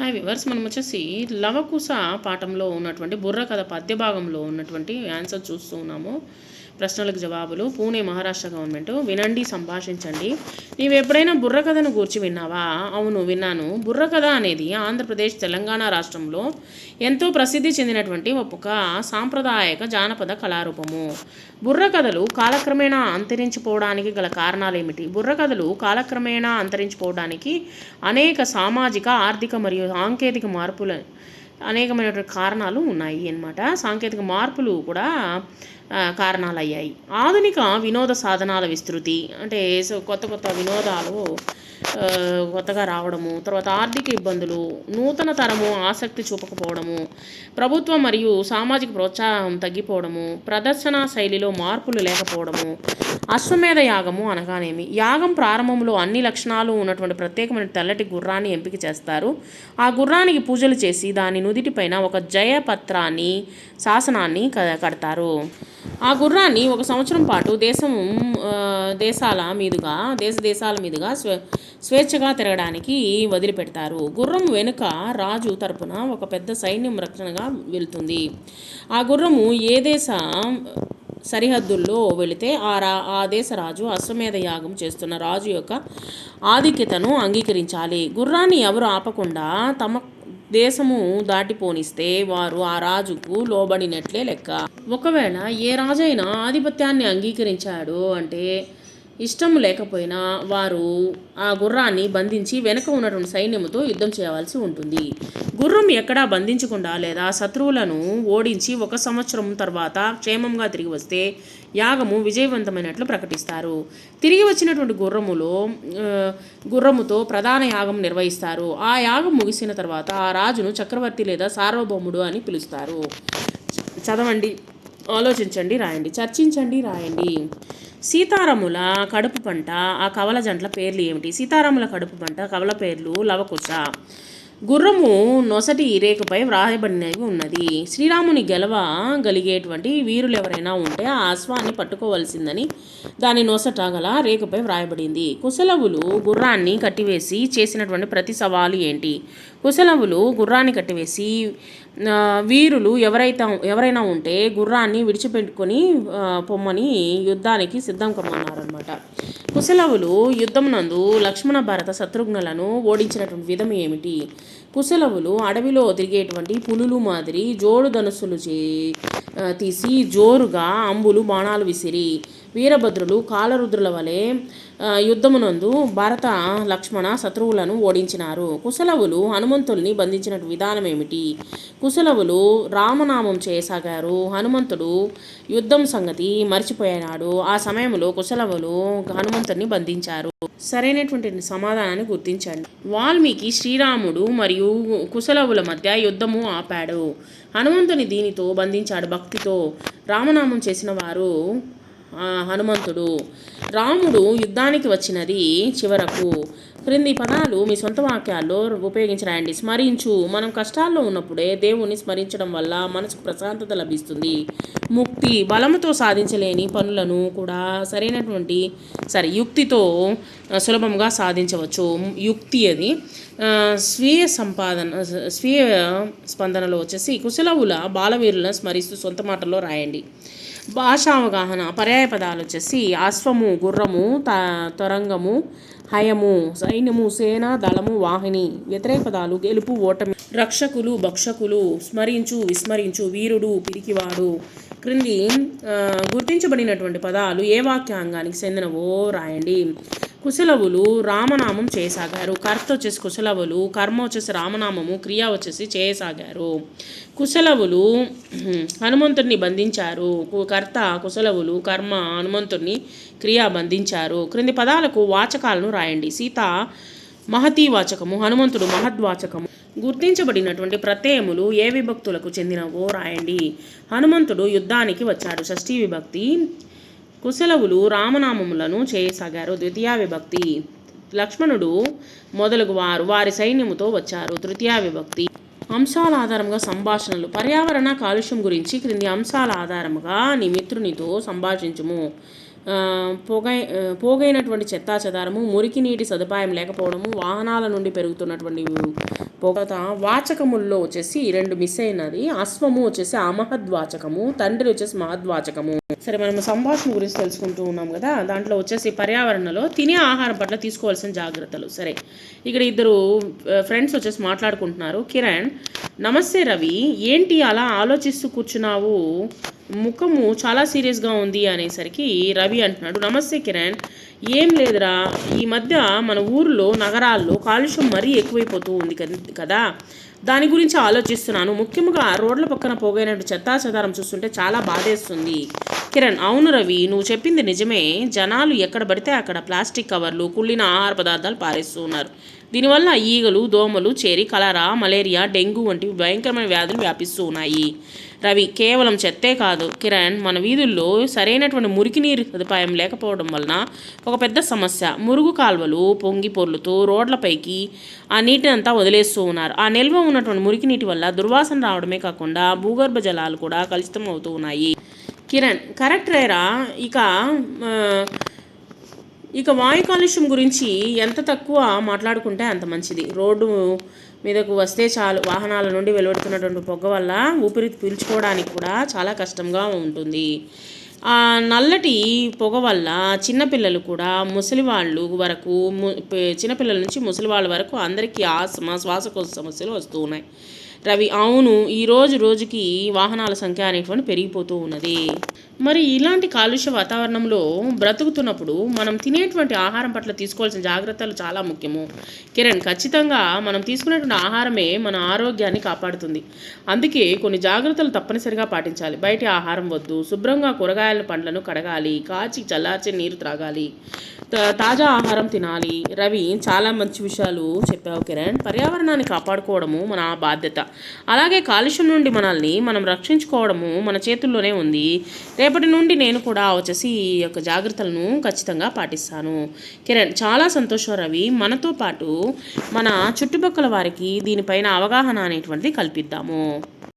Hi viewers, మనం వచ్చేసి లవకుశ పాఠంలో ఉన్నటువంటి బుర్ర కథ పద్య భాగంలో ఉన్నటువంటి ఆన్సర్ చూస్తూ ఉన్నాము. ప్రశ్నలకు జవాబులు. పూణే మహారాష్ట్ర గవర్నమెంట్. వినండి, సంభాషించండి. నీవు ఎప్పుడైనా బుర్ర కథను గూర్చి విన్నావా? అవును, విన్నాను. బుర్ర కథ అనేది ఆంధ్రప్రదేశ్, తెలంగాణ రాష్ట్రంలో ఎంతో ప్రసిద్ధి చెందినటువంటి ఒక సాంప్రదాయక జానపద కళారూపము. బుర్ర కథలు కాలక్రమేణా అంతరించిపోవడానికి గల కారణాలేమిటి? బుర్ర కథలు కాలక్రమేణా అంతరించిపోవడానికి అనేక సామాజిక, ఆర్థిక మరియు సాంకేతిక మార్పులు అనేకమైనటువంటి కారణాలు ఉన్నాయి అన్నమాట. సాంకేతిక మార్పులు కూడా కారణాలు అయ్యాయి. ఆధునిక వినోద సాధనాల విస్తృతి, అంటే కొత్త కొత్త వినోదాలు కొత్తగా రావడము, తర్వాత ఆర్థిక ఇబ్బందులు, నూతన తరము ఆసక్తి చూపకపోవడము, ప్రభుత్వం మరియు సామాజిక ప్రోత్సాహం తగ్గిపోవడము, ప్రదర్శన శైలిలో మార్పులు లేకపోవడము. అశ్వమేధ యాగము అనగానేమి? యాగం ప్రారంభంలో అన్ని లక్షణాలు ఉన్నటువంటి ప్రత్యేకమైన తెల్లటి గుర్రాన్ని ఎంపిక చేస్తారు. ఆ గుర్రానికి పూజలు చేసి దాని నుదిటిపైన ఒక జయపత్రాన్ని, శాసనాన్ని కడతారు. ఆ గుర్రాన్ని 1 సంవత్సరం పాటు దేశాల మీదుగా స్వేచ్ఛగా తిరగడానికి వదిలిపెడతారు. గుర్రం వెనుక రాజు తరపున ఒక పెద్ద సైన్యం రక్షణగా వెళ్తుంది. ఆ గుర్రము ఏ దేశ సరిహద్దుల్లో వెళితే ఆ దేశ రాజు అశ్వమేధ యాగం చేస్తున్న రాజు యొక్క ఆధిక్యతను అంగీకరించాలి. గుర్రాన్ని ఎవరు ఆపకుండా తమ దేశము దాటిపోనిస్తే వారు ఆ రాజుకు లోబడినట్లే లెక్క. ఒకవేళ ఏ రాజైనా ఆధిపత్యాన్ని అంగీకరించాడు అంటే ఇష్టం లేకపోయినా వారు ఆ గుర్రాన్ని బంధించి వెనక ఉన్నటువంటి సైన్యముతో యుద్ధం చేయవలసి ఉంటుంది. గుర్రం ఎక్కడా బంధించకుండా లేదా శత్రువులను ఓడించి 1 సంవత్సరం తర్వాత క్షేమంగా తిరిగి వస్తే యాగము విజయవంతమైనట్లు ప్రకటిస్తారు. తిరిగి వచ్చినటువంటి గుర్రముతో ప్రధాన యాగం నిర్వహిస్తారు. ఆ యాగం ముగిసిన తర్వాత ఆ రాజును చక్రవర్తి లేదా సార్వభౌముడు అని పిలుస్తారు. చదవండి, ఆలోచించండి, రాయండి, చర్చించండి, రాయండి. సీతారాముల కడుపు పంట, ఆ కవల జంటల పేర్లు ఏమిటి? సీతారాముల కడుపు పంట కవల పేర్లు లవకుశ. గుర్రము నొసటి రేకుపై వ్రాయబడినవి ఉన్నది. శ్రీరాముని గెలవగలిగేటువంటి వీరులు ఎవరైనా ఉంటే ఆ అశ్వాన్ని పట్టుకోవలసిందని దాని నొసట గల రేకుపై వ్రాయబడింది. కుశలవులు గుర్రాన్ని కట్టివేసి చేసినటువంటి ప్రతి సవాలు ఏంటి? కుశలవులు గుర్రాన్ని కట్టివేసి వీరులు ఎవరైనా ఉంటే గుర్రాన్ని విడిచిపెట్టుకొని పొమ్మని యుద్ధానికి సిద్ధం కమ్మన్నారనమాట. కుశలవులు యుద్ధమునందు లక్ష్మణ, భరత, శత్రుఘ్నులను ఓడించినటువంటి విధం ఏమిటి? కుశలవులు అడవిలో తిరిగేటువంటి పులులు మాదిరి జోడు ధనుస్సులు తీసి జోరుగా అంబులు, బాణాలు విసిరి వీరభద్రులు కాలరుద్రుల వలె యుద్ధమునందు భరత, లక్ష్మణ, శత్రువులను ఓడించినారు. కుశలవులు హనుమంతుల్ని బంధించిన విధానం ఏమిటి? కుశలవులు రామనామం చేయసాగారు. హనుమంతుడు యుద్ధం సంగతి మర్చిపోయినాడు. ఆ సమయంలో కుశలవులు హనుమంతుడిని బంధించారు. సరైనటువంటి సమాధానాన్ని గుర్తించండి. వాల్మీకి శ్రీరాముడు మరియు కుశలవుల మధ్య యుద్ధము ఆపాడు. హనుమంతుని దీనితో బంధించాడు. భక్తితో రామనామం చేసిన వారు హనుమంతుడు. రాముడు యుద్ధానికి వచ్చినది చివరకు. క్రింది పదాలు మీ సొంత వాక్యాల్లో ఉపయోగించరాయండి. స్మరించు. మనం కష్టాల్లో ఉన్నప్పుడే దేవుణ్ణి స్మరించడం వల్ల మనసుకు ప్రశాంతత లభిస్తుంది. ముక్తి. బలముతో సాధించలేని పనులను కూడా యుక్తితో సులభంగా సాధించవచ్చు. యుక్తి అది. స్వీయ స్పందనలో వచ్చేసి కుశలవుల బాలవీరులను స్మరిస్తూ సొంత మాటల్లో రాయండి. భాషా అవగాహన. పర్యాయ పదాలు వచ్చేసి అశ్వము, గుర్రము, తరంగము, హయము, సైన్యము, సేన, దళము, వాహిని. వ్యతిరేక పదాలు గెలుపు, ఓటమి, రక్షకులు, భక్షకులు, స్మరించు, విస్మరించు, వీరుడు, పిరికివాడు. క్రింది గుర్తించబడినటువంటి పదాలు ఏ వాక్యాంగానికి చెందినవో రాయండి. కుశలవులు రామనామం చేయసాగారు. కర్త వచ్చేసి కుశలవులు, కర్మ వచ్చేసి రామనామము, క్రియ వచ్చేసి చేయసాగారు. కుశలవులు హనుమంతుడిని బంధించారు. కర్త కుశలవులు, కర్మ హనుమంతుడిని, క్రియ బంధించారు. క్రింది పదాలకు వాచకాలను రాయండి. సీత మహతీ వాచకము, హనుమంతుడు మహద్వాచకము. గుర్తించబడినటువంటి ప్రత్యయములు ఏ విభక్తులకు చెందినవో రాయండి. హనుమంతుడు యుద్ధానికి వచ్చాడు, షష్ఠీ విభక్తి. కుశలవులు రామనామములను చేయసాగారు, ద్వితీయ విభక్తి. లక్ష్మణుడు మొదలగు వారి సైన్యముతో వచ్చారు, తృతీయ విభక్తి. అంశాల ఆధారంగా సంభాషణలు. పర్యావరణ కాలుష్యం గురించి క్రింది అంశాల ఆధారముగా నీ మిత్రునితో సంభాషించుము. పోగైనటువంటి చెత్తా చెదారము, మురికి నీటి సదుపాయం లేకపోవడము, వాహనాల నుండి పెరుగుతున్నటువంటి తర్వాత వాచకముల్లో వచ్చేసి 2 మిస్ అయినది. అశ్వము వచ్చేసి అమహద్వాచకము, తండ్రి వచ్చేసి మహద్వాచకము. సరే, మనం సంభాషణ గురించి తెలుసుకుంటూ ఉన్నాం కదా. దాంట్లో వచ్చేసి పర్యావరణంలో తినే ఆహారం పట్ల తీసుకోవాల్సిన జాగ్రత్తలు. సరే, ఇక్కడ ఇద్దరు ఫ్రెండ్స్ వచ్చేసి మాట్లాడుకుంటున్నారు. కిరణ్, నమస్తే రవి, ఏంటి అలా ఆలోచిస్తూ కూర్చున్నావు, ముఖము చాలా సీరియస్గా ఉంది అనేసరికి రవి అంటున్నాడు, నమస్తే కిరణ్, ఏం లేదురా, ఈ మధ్య మన ఊర్లో నగరాల్లో కాలుష్యం మరీ ఎక్కువైపోతూ ఉంది కదా, దాని గురించి ఆలోచిస్తున్నాను. ముఖ్యంగా రోడ్ల పక్కన పోగైనట్టు చెత్తా చెదారం చూస్తుంటే చాలా బాధేస్తుంది. కిరణ్, అవును రవి, నువ్వు చెప్పింది నిజమే. జనాలు ఎక్కడ పడితే అక్కడ ప్లాస్టిక్ కవర్లు, కుళ్ళిన ఆహార పదార్థాలు పారేస్తూ ఉన్నారు. దీనివల్ల ఈగలు, దోమలు చేరి కలరా, మలేరియా, డెంగ్యూ వంటి భయంకరమైన వ్యాధులు వ్యాపిస్తూ ఉన్నాయి. రవి, కేవలం చెత్తే కాదు కిరణ్, మన వీధుల్లో సరైనటువంటి మురికి నీరు సదుపాయం లేకపోవడం వలన ఒక పెద్ద సమస్య. మురుగు కాల్వలు పొంగి పొర్లుతూ రోడ్లపైకి ఆ నీటిని అంతా వదిలేస్తూ ఉన్నారు. ఆ నిల్వ ఉన్నటువంటి మురికి నీటి వల్ల దుర్వాసన రావడమే కాకుండా భూగర్భ జలాలు కూడా కలుషితం అవుతూ ఉన్నాయి. కిరణ్, కరెక్ట్ రేరా. ఇక వాయు కాలుష్యం గురించి ఎంత తక్కువ మాట్లాడుకుంటే అంత మంచిది. రోడ్డు మీదకు వస్తే చాలు, వాహనాల నుండి వెలువడుతున్నటువంటి పొగ వల్ల ఊపిరి పీల్చుకోవడానికి కూడా చాలా కష్టంగా ఉంటుంది. ఆ నల్లటి పొగ వల్ల చిన్నపిల్లలు కూడా ముసలివాళ్ళు వరకు, చిన్నపిల్లల నుంచి ముసలివాళ్ళ వరకు అందరికీ ఆస్తమా, శ్వాసకోశ సమస్యలు వస్తూ ఉన్నాయి. రవి, అవును, ఈ రోజుకి వాహనాల సంఖ్య అనేటువంటి పెరిగిపోతూ ఉన్నది. మరి ఇలాంటి కాలుష్య వాతావరణంలో బ్రతుకుతున్నప్పుడు మనం తినేటువంటి ఆహారం పట్ల తీసుకోవాల్సిన జాగ్రత్తలు చాలా ముఖ్యము. కిరణ్, ఖచ్చితంగా మనం తీసుకునేటువంటి ఆహారమే మన ఆరోగ్యాన్ని కాపాడుతుంది. అందుకే కొన్ని జాగ్రత్తలు తప్పనిసరిగా పాటించాలి. బయట ఆహారం వద్దు, శుభ్రంగా కూరగాయల పండ్లను కడగాలి, కాచి చల్లార్చిన నీరు త్రాగాలి, తాజా ఆహారం తినాలి. రవి, చాలా మంచి విషయాలు చెప్పావు కిరణ్. పర్యావరణాన్ని కాపాడుకోవడము మన బాధ్యత. అలాగే కాలుష్యం నుండి మనల్ని మనం రక్షించుకోవడము మన చేతుల్లోనే ఉంది. రేపటి నుండి నేను కూడా వచ్చేసి ఈ యొక్క జాగ్రత్తలను ఖచ్చితంగా పాటిస్తాను. కిరణ్, చాలా సంతోషం రవి. మనతో పాటు మన చుట్టుపక్కల వారికి దీనిపైన అవగాహన అనేటువంటిది కల్పిద్దాము.